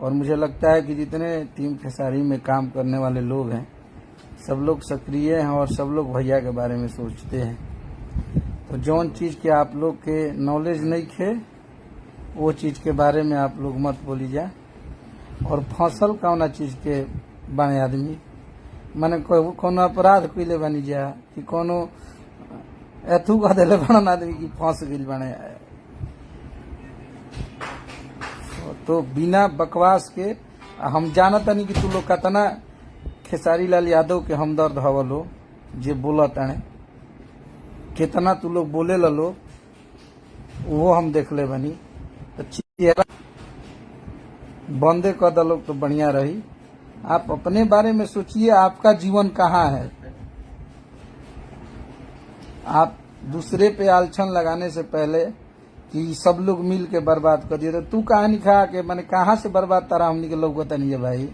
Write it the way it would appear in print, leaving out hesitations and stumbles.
और मुझे लगता है कि जितने टीम खेसारी में काम करने वाले लोग हैं सब लोग सक्रिय हैं और सब लोग भैया के बारे में सोचते हैं। तो जौन चीज़ के आप लोग के नॉलेज नहीं खे वो चीज़ के बारे में आप लोग मत बोली जा। और फसल कौना चीज़ के बने आदमी माने कोनो अपराध कइले बनी जा कि कोनो एथू कह दिले बनन आदमी की फंस गइल बने। तो बिना बकवास के हम जानत नहीं कि तू लोग कतना खेसारी लाल यादव के हमदर्द हवलो जे बोलत आने कितना तू लोग बोले लो वो हम देख ले बनी। तो चेहरा बंदे कर दलो तो बढ़िया रही। आप अपने बारे में सोचिए, आपका जीवन कहाँ है। आप दूसरे पे आलछन लगाने से पहले कि सब लोग मिल के बर्बाद कर दिए तो तू कहानी खा के मैंने कहाँ से बर्बाद तारा हमनी के लोग नहीं है भाई।